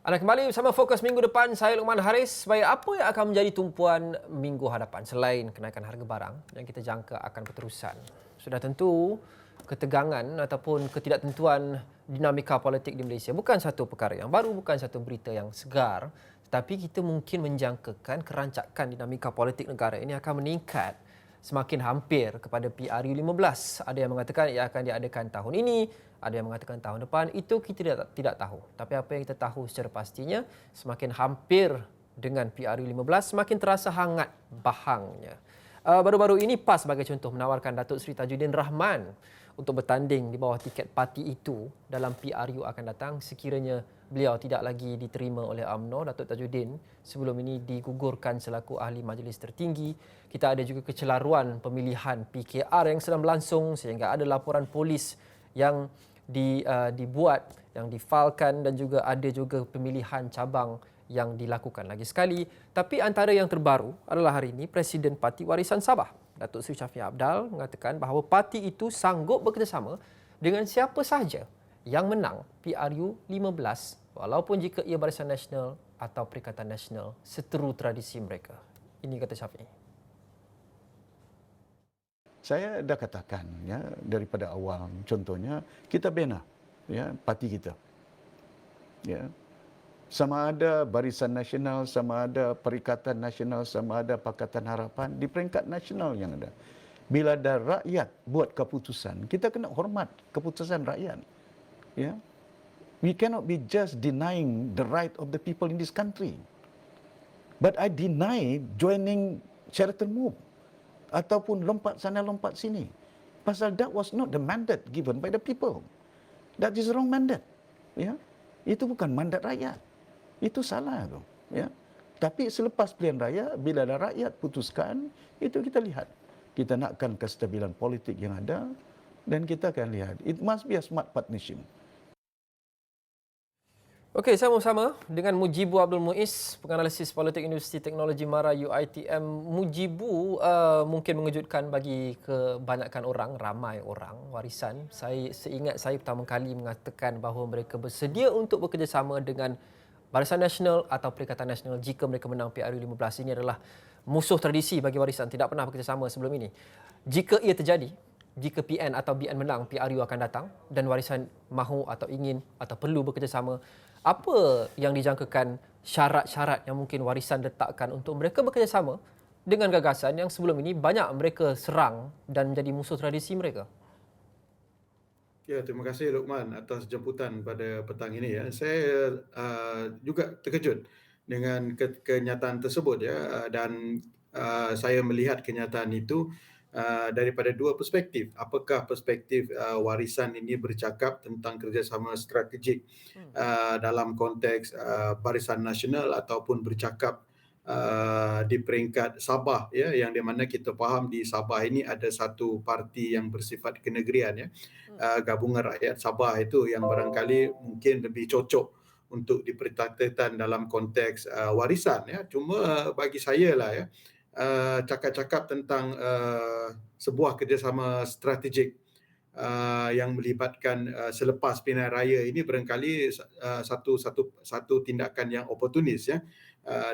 Anda kembali bersama Fokus Minggu Depan. Saya Luqman Haris. Baik, apa yang akan menjadi tumpuan minggu hadapan selain kenaikan harga barang yang kita jangka akan berterusan? Sudah tentu, ketegangan ataupun ketidaktentuan dinamika politik di Malaysia bukan satu perkara yang baru, bukan satu berita yang segar. Tetapi kita mungkin menjangkakan kerancakan dinamika politik negara ini akan meningkat semakin hampir kepada PRU15. Ada yang mengatakan ia akan diadakan tahun ini, ada yang mengatakan tahun depan. Itu kita tidak tahu. Tapi apa yang kita tahu secara pastinya, semakin hampir dengan PRU15, semakin terasa hangat bahangnya. Baru-baru ini PAS sebagai contoh menawarkan Datuk Seri Tajuddin Rahman untuk bertanding di bawah tiket parti itu dalam PRU akan datang sekiranya beliau tidak lagi diterima oleh UMNO. Datuk Tajuddin sebelum ini digugurkan selaku ahli majlis tertinggi. Kita ada juga kecelaruan pemilihan PKR yang sedang berlangsung sehingga ada laporan polis yang dibuat, yang difalkan, dan juga ada juga pemilihan cabang yang dilakukan lagi sekali. Tapi antara yang terbaru adalah hari ini Presiden Parti Warisan Sabah, Datuk Seri Shafie Apdal, mengatakan bahawa parti itu sanggup bekerjasama dengan siapa sahaja yang menang PRU 15 walaupun jika ia Barisan Nasional atau Perikatan Nasional seteru tradisi mereka. Ini kata Shafie. Saya dah katakan ya daripada awal, contohnya kita bina ya parti kita. Ya. Sama ada Barisan Nasional, sama ada Perikatan Nasional, sama ada Pakatan Harapan di peringkat nasional yang ada. Bila ada rakyat buat keputusan, kita kena hormat keputusan rakyat. Ya. We cannot be just denying the right of the people in this country. But I deny joining Sheraton Move ataupun lompat sana lompat sini. Pasal that was not the mandate given by the people. That is wrong mandate. Ya. Itu bukan mandat rakyat. Itu salah tu, ya. Tapi selepas pilihan raya, bila ada rakyat putuskan, itu kita lihat. Kita nakkan kestabilan politik yang ada dan kita akan lihat. It must be a smart partnership. Okey, sama-sama dengan Mujibu Abdul Muiz, penganalisis politik Universiti Teknologi Mara UiTM. Mujibu mungkin mengejutkan bagi kebanyakan orang, ramai orang warisan. Saya seingat saya pertama kali mengatakan bahawa mereka bersedia untuk bekerjasama dengan Barisan Nasional atau Perikatan Nasional jika mereka menang PRU15. Ini adalah musuh tradisi bagi warisan, tidak pernah bekerjasama sebelum ini. Jika ia terjadi, jika PN atau BN menang, PRU akan datang dan warisan mahu atau ingin atau perlu bekerjasama. Apa yang dijangkakan syarat-syarat yang mungkin warisan letakkan untuk mereka bekerjasama dengan gagasan yang sebelum ini banyak mereka serang dan menjadi musuh tradisi mereka? Ya, terima kasih Luqman atas jemputan pada petang ini ya. Saya juga terkejut dengan kenyataan tersebut ya, dan saya melihat kenyataan itu daripada dua perspektif. Apakah perspektif warisan ini bercakap tentang kerjasama strategik dalam konteks Barisan Nasional ataupun bercakap di peringkat Sabah ya, yang di mana kita faham di Sabah ini ada satu parti yang bersifat kenegerian ya, Gabungan Rakyat Sabah itu yang barangkali mungkin lebih cocok untuk diperkatakan dalam konteks warisan ya. Cuma bagi saya lah ya, cakap-cakap tentang sebuah kerjasama strategik yang melibatkan selepas pilihan raya ini barangkali satu tindakan yang oportunis ya,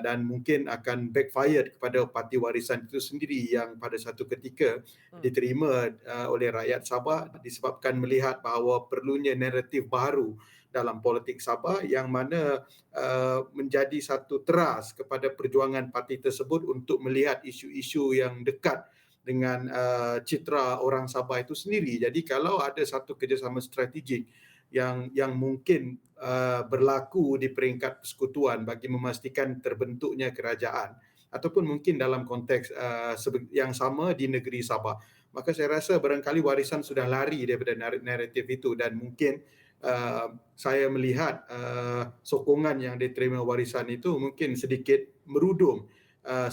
dan mungkin akan backfire kepada parti warisan itu sendiri yang pada satu ketika diterima oleh rakyat Sabah disebabkan melihat bahawa perlunya naratif baru dalam politik Sabah yang mana menjadi satu teras kepada perjuangan parti tersebut untuk melihat isu-isu yang dekat dengan citra orang Sabah itu sendiri. Jadi kalau ada satu kerjasama strategik yang mungkin berlaku di peringkat persekutuan bagi memastikan terbentuknya kerajaan ataupun mungkin dalam konteks yang sama di negeri Sabah, maka saya rasa barangkali warisan sudah lari daripada naratif itu dan mungkin saya melihat sokongan yang diterima warisan itu mungkin sedikit merudum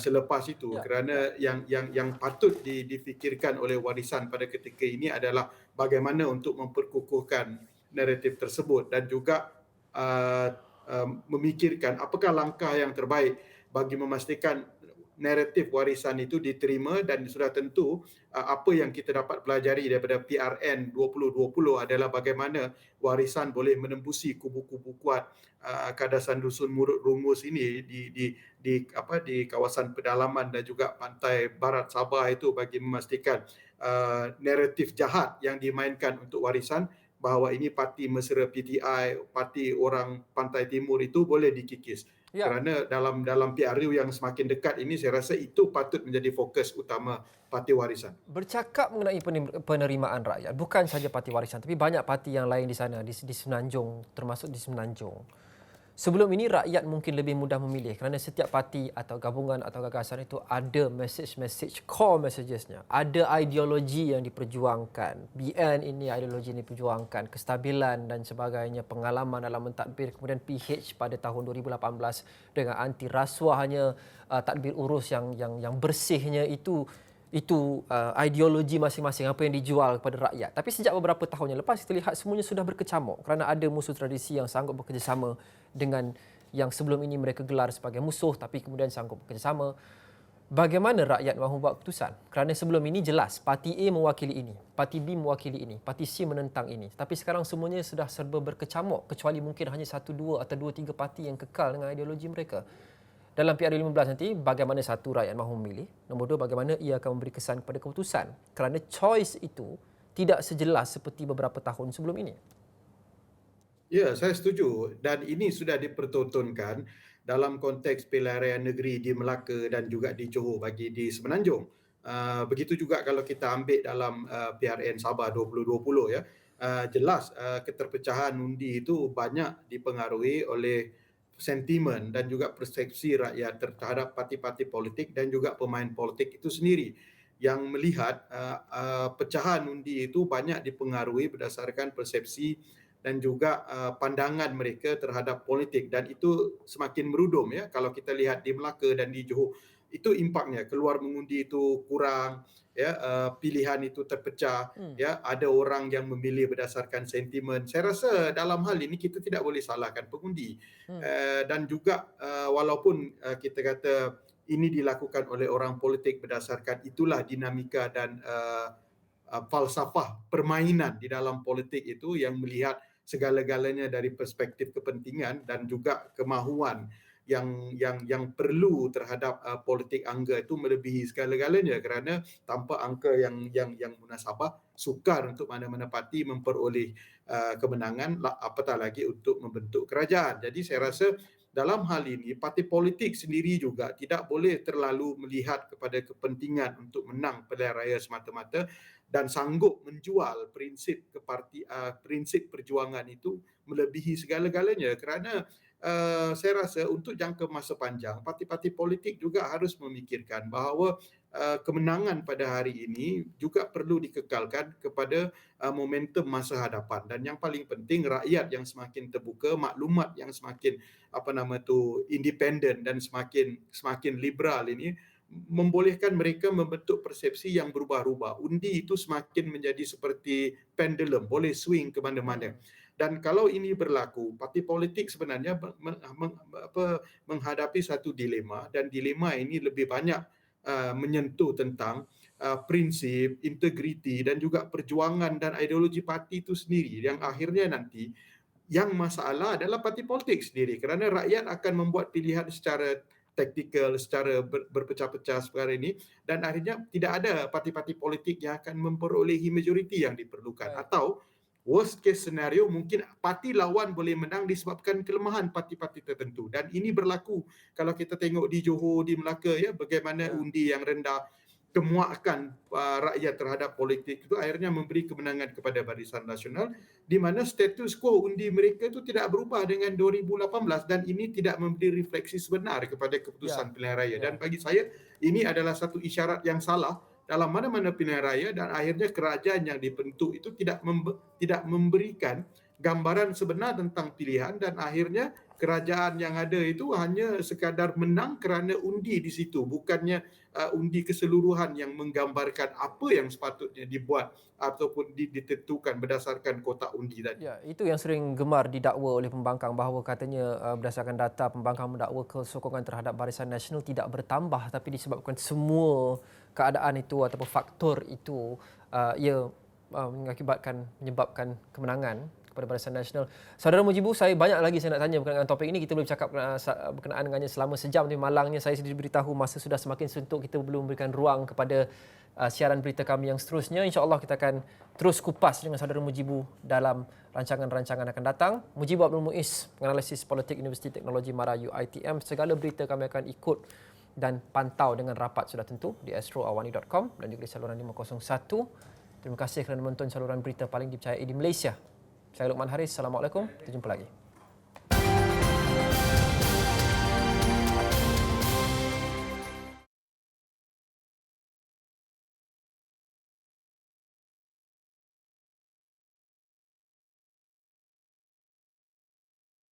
selepas itu kerana yang patut difikirkan oleh warisan pada ketika ini adalah bagaimana untuk memperkukuhkan naratif tersebut dan juga memikirkan apakah langkah yang terbaik bagi memastikan naratif warisan itu diterima, dan sudah tentu apa yang kita dapat pelajari daripada PRN 2020 adalah bagaimana warisan boleh menembusi kubu-kubu kuat Kadasan Dusun Murut Rungus ini di kawasan pedalaman dan juga pantai barat Sabah itu, bagi memastikan naratif jahat yang dimainkan untuk warisan bahawa ini parti mesra PTI, parti orang pantai timur itu boleh dikikis. Ya. Kerana dalam PRU yang semakin dekat ini, saya rasa itu patut menjadi fokus utama parti warisan. Bercakap mengenai penerimaan rakyat, bukan saja parti warisan, tapi banyak parti yang lain di sana, di Semenanjung, termasuk di Semenanjung. Sebelum ini rakyat mungkin lebih mudah memilih kerana setiap parti atau gabungan atau gagasan itu ada message, core messagesnya. Ada ideologi yang diperjuangkan. BN ini ideologi yang diperjuangkan, kestabilan dan sebagainya, pengalaman dalam mentadbir, kemudian PH pada tahun 2018 dengan anti rasuah, hanya tadbir urus yang bersihnya itu ideologi masing-masing apa yang dijual kepada rakyat. Tapi sejak beberapa tahun yang lepas kita lihat semuanya sudah berkecamuk kerana ada musuh tradisi yang sanggup bekerjasama dengan yang sebelum ini mereka gelar sebagai musuh tapi kemudian sanggup bekerjasama. Bagaimana rakyat mahu buat keputusan? Kerana sebelum ini jelas parti A mewakili ini, parti B mewakili ini, parti C menentang ini. Tapi sekarang semuanya sudah serba berkecamuk kecuali mungkin hanya 1, 2 atau 2, 3 parti yang kekal dengan ideologi mereka. Dalam PRU 15 nanti, bagaimana satu rakyat mahu memilih. Nombor 2, bagaimana ia akan memberi kesan kepada keputusan. Kerana choice itu tidak sejelas seperti beberapa tahun sebelum ini. Ya, saya setuju. Dan ini sudah dipertontonkan dalam konteks pilihan raya negeri di Melaka dan juga di Johor bagi di Semenanjung. Begitu juga kalau kita ambil dalam PRN Sabah 2020 ya. Jelas keterpecahan undi itu banyak dipengaruhi oleh sentimen dan juga persepsi rakyat terhadap parti-parti politik dan juga pemain politik itu sendiri, yang melihat pecahan undi itu banyak dipengaruhi berdasarkan persepsi dan juga pandangan mereka terhadap politik, dan itu semakin merudum ya. Kalau kita lihat di Melaka dan di Johor, itu impaknya keluar mengundi itu kurang ya, pilihan itu terpecah ya, ada orang yang memilih berdasarkan sentimen. Saya rasa dalam hal ini kita tidak boleh salahkan pengundi. Dan juga walaupun kita kata ini dilakukan oleh orang politik berdasarkan itulah dinamika dan falsafah permainan di dalam politik itu, yang melihat segala-galanya dari perspektif kepentingan dan juga kemahuan yang perlu terhadap politik angka itu melebihi segala-galanya, kerana tanpa angka yang munasabah sukar untuk mana-mana parti memperoleh kemenangan, apatah lagi untuk membentuk kerajaan. Jadi saya rasa dalam hal ini parti politik sendiri juga tidak boleh terlalu melihat kepada kepentingan untuk menang pilihan raya semata-mata dan sanggup menjual prinsip prinsip perjuangan itu melebihi segala-galanya, kerana saya rasa untuk jangka masa panjang parti-parti politik juga harus memikirkan bahawa kemenangan pada hari ini juga perlu dikekalkan kepada momentum masa hadapan, dan yang paling penting rakyat yang semakin terbuka, maklumat yang semakin independen dan semakin liberal ini membolehkan mereka membentuk persepsi yang berubah-ubah. Undi itu semakin menjadi seperti pendulum, boleh swing ke mana-mana. Dan kalau ini berlaku, parti politik sebenarnya menghadapi satu dilema, dan dilema ini lebih banyak menyentuh tentang prinsip, integriti dan juga perjuangan dan ideologi parti itu sendiri, yang akhirnya nanti yang masalah adalah parti politik sendiri, kerana rakyat akan membuat pilihan secara taktikal, secara berpecah-pecah seperti ini, dan akhirnya tidak ada parti-parti politik yang akan memperolehi majoriti yang diperlukan. Atau worst case scenario, mungkin parti lawan boleh menang disebabkan kelemahan parti-parti tertentu, dan ini berlaku kalau kita tengok di Johor, di Melaka ya, bagaimana undi yang rendah, kemuakan rakyat terhadap politik itu akhirnya memberi kemenangan kepada Barisan Nasional, di mana status quo undi mereka itu tidak berubah dengan 2018, dan ini tidak memberi refleksi sebenar kepada keputusan pilihan raya. Dan bagi saya ini adalah satu isyarat yang salah dalam mana-mana pilihan raya, dan akhirnya kerajaan yang dibentuk itu tidak memberikan gambaran sebenar tentang pilihan dan akhirnya kerajaan yang ada itu hanya sekadar menang kerana undi di situ, bukannya undi keseluruhan yang menggambarkan apa yang sepatutnya dibuat ataupun ditentukan berdasarkan kotak undi tadi. Ya, itu yang sering gemar didakwa oleh pembangkang bahawa katanya berdasarkan data pembangkang mendakwa kesokongan terhadap Barisan Nasional tidak bertambah tapi disebabkan semua keadaan itu ataupun faktor itu ia menyebabkan kemenangan kepada Barisan Nasional. Saudara Mujibu, saya banyak lagi saya nak tanya berkenaan dengan topik ini. Kita boleh bercakap berkenaan dengannya selama sejam, tapi malangnya saya sendiri beritahu masa sudah semakin suntuk, kita belum memberikan ruang kepada siaran berita kami yang seterusnya. InsyaAllah kita akan terus kupas dengan saudara Mujibu dalam rancangan-rancangan akan datang. Mujibu Abdul Muiz, penganalisis politik Universiti Teknologi Mara UiTM. Segala berita kami akan ikut dan pantau dengan rapat sudah tentu di astroawani.com dan juga di saluran 501. Terima kasih kerana menonton saluran berita paling dipercayai di Malaysia. Saya Luqman Haris. Assalamualaikum. Kita jumpa lagi.